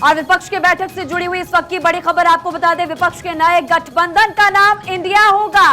और विपक्ष के बैठक से जुड़ी हुई इस वक्त की बड़ी खबर आपको बता दें, विपक्ष के नए गठबंधन का नाम इंडिया होगा।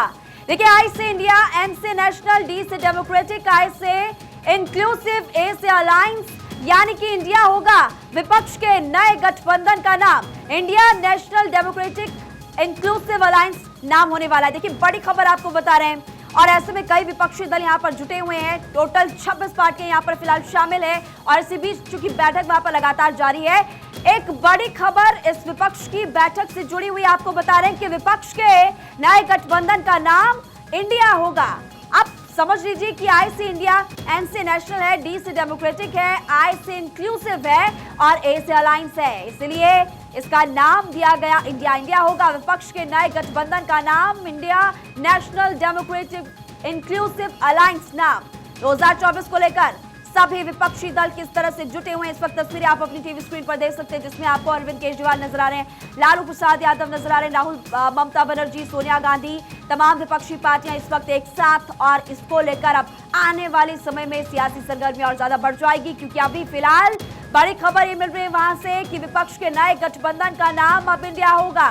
देखिए, आई से इंडिया, एन से नेशनल, डी से डेमोक्रेटिक, आई से इंक्लूसिव, ए से अलायंस, यानी कि इंडिया होगा विपक्ष के नए गठबंधन का नाम। India national democratic inclusive alliance नाम होने वाला है। देखिए, बड़ी खबर आपको बता रहे हैं और ऐसे में कई विपक्षी दल यहां पर जुटे हुए हैं। टोटल 26 पार्टियां यहां पर फिलहाल शामिल है और इसी बीच चूंकि बैठक वहां पर लगातार जारी है, एक बड़ी खबर इस विपक्ष की बैठक से जुड़ी हुई आपको बता रहे हैं कि विपक्ष के नए गठबंधन का नाम इंडिया होगा। अब समझ लीजिए कि आई से इंडिया, एन से नेशनल है, डी से डेमोक्रेटिक है, आई से इंक्लूसिव है और ए से अलायंस है। इसलिए इसका नाम दिया गया इंडिया। इंडिया होगा विपक्ष के नए गठबंधन का नाम, India national democratic inclusive alliance नाम। 2024 को लेकर सभी विपक्षी दल किस तरह से जुटे हुए हैं, इस वक्त तस्वीरें आप अपनी टीवी स्क्रीन पर देख सकते हैं, जिसमें आपको अरविंद केजरीवाल नजर आ रहे हैं, लालू प्रसाद यादव नजर आ रहे हैं, राहुल, ममता बनर्जी, सोनिया गांधी, तमाम विपक्षी पार्टियां इस वक्त एक साथ। और इसको लेकर अब आने वाले समय में सियासी सरगर्मी और ज्यादा बढ़ जाएगी, क्योंकि अभी फिलहाल बड़ी खबर ये मिल रही है वहां से कि विपक्ष के नए गठबंधन का नाम अब इंडिया होगा।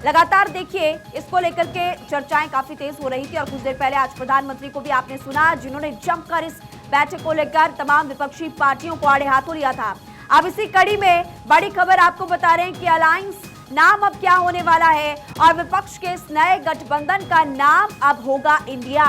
लगातार देखिए, इसको लेकर के चर्चाएं काफी तेज हो रही थी और कुछ देर पहले आज प्रधानमंत्री को भी आपने सुना, जिन्होंने जमकर इस बैठक को लेकर तमाम विपक्षी पार्टियों को आड़े हाथों लिया था। अब इसी कड़ी में बड़ी खबर आपको बता रहे हैं कि अलायंस नाम अब क्या होने वाला है और विपक्ष के इस नए गठबंधन का नाम अब होगा इंडिया।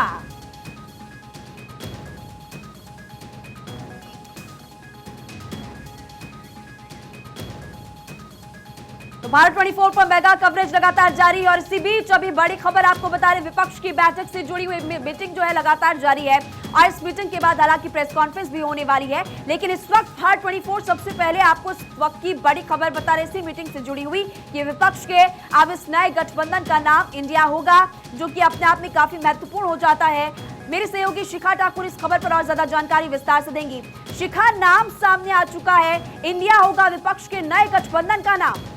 तो भारत 24 पर मेगा कवरेज लगातार जारी है और इसी बीच अभी बड़ी खबर आपको बता रहे, विपक्ष की बैठक से जुड़ी हुई मीटिंग जो है लगातार जारी है और इस मीटिंग के बाद हालांकि प्रेस कॉन्फ्रेंस भी होने वाली है। लेकिन इस वक्त भारत 24 सबसे पहले आपको इस वक्त की बड़ी खबर बता रहे, इसी मीटिंग से जुड़ी हुई कि विपक्ष के अब इस नए गठबंधन का नाम इंडिया होगा, जो कि अपने आप में काफी महत्वपूर्ण हो जाता है। मेरी सहयोगी शिखा ठाकुर इस खबर पर और ज्यादा जानकारी विस्तार से देंगी। शिखा, नाम सामने आ चुका है, इंडिया होगा विपक्ष के नए गठबंधन का नाम।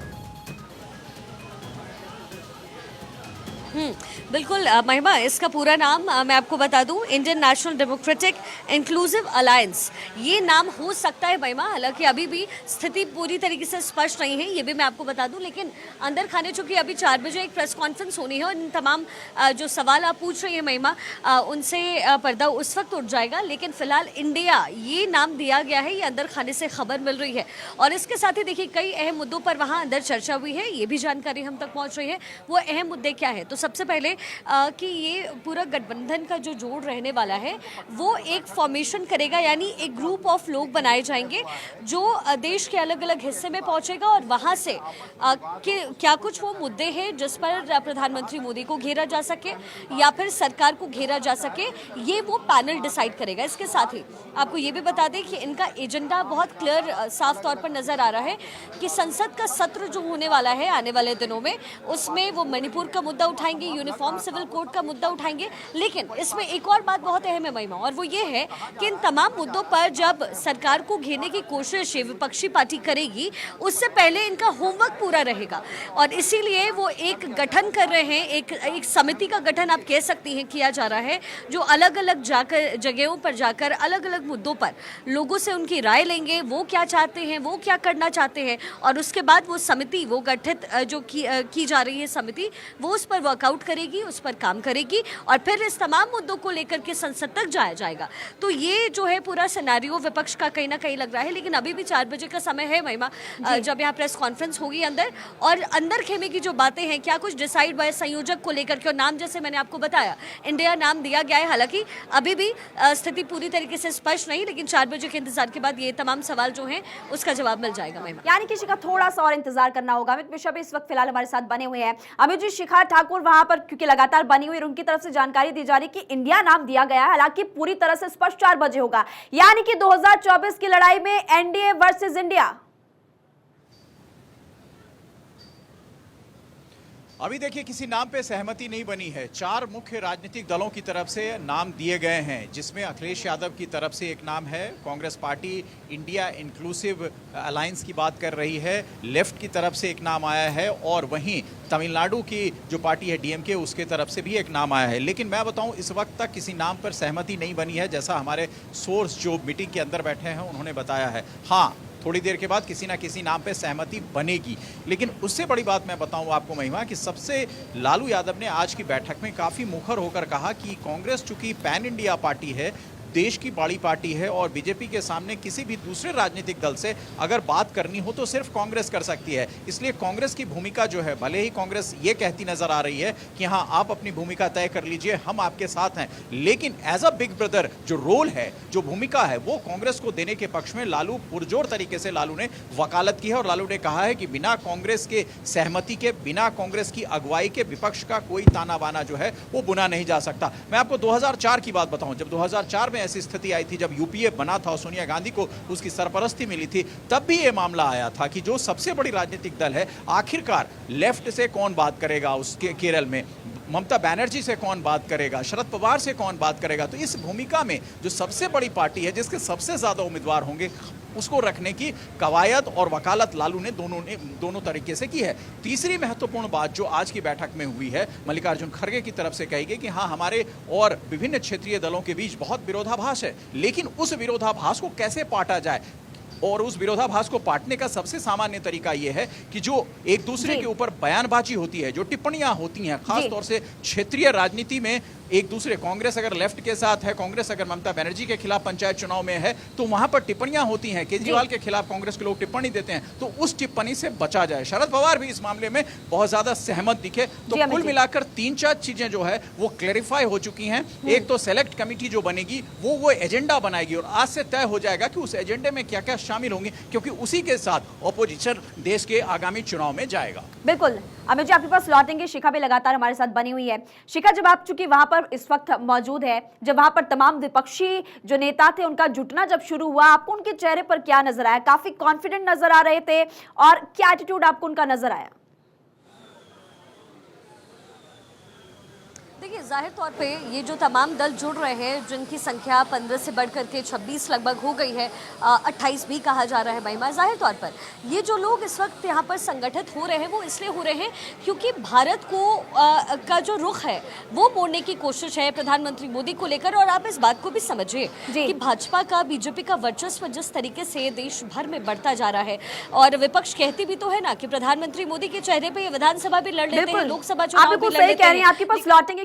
बिल्कुल महिमा, इसका पूरा नाम मैं आपको बता दूं, Indian national democratic inclusive alliance ये नाम हो सकता है महिमा। हालांकि अभी भी स्थिति पूरी तरीके से स्पष्ट नहीं है, ये भी मैं आपको बता दूं। लेकिन अंदर खाने, चूंकि अभी 4 बजे एक प्रेस कॉन्फ्रेंस होनी है और इन तमाम जो सवाल आप पूछ रही हैं महिमा, उनसे पर्दा उस वक्त उठ जाएगा। लेकिन फिलहाल इंडिया ये नाम दिया गया है, ये अंदर खाने से खबर मिल रही है। और इसके साथ ही देखिए, कई अहम मुद्दों पर वहाँ अंदर चर्चा हुई है, ये भी जानकारी हम तक पहुँच रही है। वो अहम मुद्दे क्या है, तो सबसे पहले कि ये पूरा गठबंधन का जो जोड़ रहने वाला है वो एक फॉर्मेशन करेगा, यानी एक ग्रुप ऑफ लोग बनाए जाएंगे जो देश के अलग अलग हिस्से में पहुंचेगा और वहां से क्या कुछ वो मुद्दे हैं जिस पर प्रधानमंत्री मोदी को घेरा जा सके या फिर सरकार को घेरा जा सके, ये वो पैनल डिसाइड करेगा। इसके साथ ही आपको ये भी बता दें कि इनका एजेंडा बहुत क्लियर, साफ तौर पर नजर आ रहा है कि संसद का सत्र जो होने वाला है आने वाले दिनों में, उसमें वो मणिपुर का मुद्दा उठाएंगे, यूनिफॉर्म सिविल कोड का मुद्दा उठाएंगे। लेकिन इसमें एक और बात बहुत अहम है महिमा, और वो ये है कि इन तमाम मुद्दों पर जब सरकार को घेरने की कोशिश विपक्षी पार्टी करेगी, उससे पहले इनका होमवर्क पूरा रहेगा। और इसीलिए वो एक गठन कर रहे हैं, एक समिति का गठन आप कह सकती हैं किया जा रहा है, जो अलग अलग जगहों पर जाकर अलग अलग मुद्दों पर लोगों से उनकी राय लेंगे, वो क्या चाहते हैं, वो क्या करना चाहते हैं, और उसके बाद वो समिति, वो गठित जो की जा रही है समिति, वो उस पर वर्कआउट करेगी, उस पर काम करेगी और फिर इस तमाम मुद्दों को लेकर के संसद तक जाया जाएगा। तो ये जो है पूरा सिनेरियो विपक्ष का कहीं ना कहीं लग रहा है। लेकिन अभी भी 4 बजे का समय है महिमा, जब यहाँ प्रेस कॉन्फ्रेंस होगी अंदर, और अंदर खेमे की जो बातें हैं, क्या कुछ डिसाइड हुआ है संयोजक को लेकर के, और नाम जैसे मैंने आपको बताया इंडिया नाम दिया गया है। हालांकि अभी भी स्थिति पूरी तरीके से स्पष्ट नहीं, लेकिन 4 बजे के इंतजार के बाद ये तमाम सवाल जो है उसका जवाब मिल जाएगा महिमा। यानी किसी का थोड़ा सा और इंतजार करना होगा। अमित मिश्रा भी इस वक्त फिलहाल हमारे साथ बने हुए हैं। अमित जी, शिखा ठाकुर वहां पर क्योंकि लगातार बनी हुई, उनकी तरफ से जानकारी दी जा रही कि इंडिया नाम दिया गया है, हालांकि पूरी तरह से स्पष्ट 4 बजे होगा, यानी कि 2024 की लड़ाई में एनडीए वर्सेस इंडिया। अभी देखिए, किसी नाम पे सहमति नहीं बनी है। 4 मुख्य राजनीतिक दलों की तरफ से नाम दिए गए हैं, जिसमें अखिलेश यादव की तरफ से एक नाम है, Congress party India inclusive alliance की बात कर रही है, लेफ्ट की तरफ से एक नाम आया है, और वहीं तमिलनाडु की जो पार्टी है डीएमके, उसके तरफ से भी एक नाम आया है। लेकिन मैं बताऊं, इस वक्त तक किसी नाम पर सहमति नहीं बनी है, जैसा हमारे सोर्स जो मीटिंग के अंदर बैठे हैं उन्होंने बताया है। हाँ, थोड़ी देर के बाद किसी ना किसी नाम पे सहमति बनेगी। लेकिन उससे बड़ी बात मैं बताऊं आपको महिमा कि सबसे लालू यादव ने आज की बैठक में काफी मुखर होकर कहा कि कांग्रेस चूंकि पैन इंडिया पार्टी है, देश की बड़ी पार्टी है और बीजेपी के सामने किसी भी दूसरे राजनीतिक दल से अगर बात करनी हो तो सिर्फ कांग्रेस कर सकती है। इसलिए कांग्रेस की भूमिका जो है, भले ही कांग्रेस ये कहती नजर आ रही है कि हाँ आप अपनी भूमिका तय कर लीजिए, हम आपके साथ हैं, लेकिन एज अ बिग ब्रदर जो रोल है, जो भूमिका है, वो कांग्रेस को देने के पक्ष में लालू पुरजोर तरीके से लालू ने वकालत की है। और लालू ने कहा है कि बिना कांग्रेस के सहमति के, बिना कांग्रेस की अगुवाई के विपक्ष का कोई ताना बाना जो है वो बुना नहीं जा सकता। मैं आपको 2004 की बात बताऊं, जब 2004 में ऐसी स्थिति आई थी जब यूपीए बना था और सोनिया गांधी को उसकी सरपरस्ती मिली थी, तब भी यह मामला आया था कि जो सबसे बड़ी राजनीतिक दल है, आखिरकार लेफ्ट से कौन बात करेगा, उसके केरल में ममता बनर्जी से कौन बात करेगा, शरद पवार से कौन बात करेगा। तो इस भूमिका में जो सबसे बड़ी पार्टी है, जिसके सबसे ज्यादा उम्मीदवार होंगे, उसको रखने की कवायद और वकालत लालू ने दोनों तरीके से की है। तीसरी महत्वपूर्ण बात जो आज की बैठक में हुई है, मल्लिकार्जुन खड़गे की तरफ से कही गई कि हाँ हमारे और विभिन्न क्षेत्रीय दलों के बीच बहुत विरोधाभास है, लेकिन उस विरोधाभास को कैसे पाटा जाए। और उस विरोधाभास को पाटने का सबसे सामान्य तरीका यह है कि जो एक दूसरे के ऊपर बयानबाजी होती है, जो टिप्पणियां होती हैं, खास तौर से क्षेत्रीय राजनीति में एक दूसरे, कांग्रेस अगर लेफ्ट के साथ है, कांग्रेस अगर ममता बनर्जी के खिलाफ पंचायत चुनाव में है, तो वहां पर टिप्पणियां होती हैं, केजरीवाल के खिलाफ कांग्रेस के लोग टिप्पणी देते हैं, तो उस टिप्पणी से बचा जाए। शरद पवार भी इस मामले में बहुत ज्यादा सहमत दिखे। तो कुल मिलाकर 3-4 चीजें जो है वो क्लैरिफाई हो चुकी हैं। एक तो सेलेक्ट कमेटी जो बनेगी वो एजेंडा बनाएगी और आज से तय हो जाएगा कि उस एजेंडे में क्या क्या शामिल होंगे, क्योंकि उसी के साथ ऑपोजिशन देश के आगामी चुनाव में जाएगा। बिल्कुल अमित जी, आपके पास लौटेंगे। शिखा भी लगातार हमारे साथ बनी हुई है। शिखा, जब आप चूंकि वहां पर इस वक्त मौजूद है, जब वहां पर तमाम विपक्षी जो नेता थे उनका जुटना जब शुरू हुआ, आपको उनके चेहरे पर क्या नजर आया? काफी कॉन्फिडेंट नजर आ रहे थे और क्या एटीट्यूड आपको उनका नजर आया? देखिए, जाहिर तौर पे ये जो तमाम दल जुड़ रहे हैं, जिनकी संख्या 15 से बढ़कर के 26 लगभग हो गई है, 28 भी कहा जा रहा है महिमा, जाहिर तौर पर ये जो लोग इस वक्त यहाँ पर संगठित हो रहे हैं वो इसलिए हो रहे हैं क्योंकि भारत को का जो रुख है वो मोड़ने की कोशिश है प्रधानमंत्री मोदी को लेकर। और आप इस बात को भी समझिए कि भाजपा का, बीजेपी का वर्चस्व जिस तरीके से देश भर में बढ़ता जा रहा है, और विपक्ष कहती भी तो है ना कि प्रधानमंत्री मोदी के चेहरे पर ये विधानसभा भी लड़ लेते हैं, लोकसभा चुनाव भी लड़ लेते हैं। आपके पास लौटेंगे।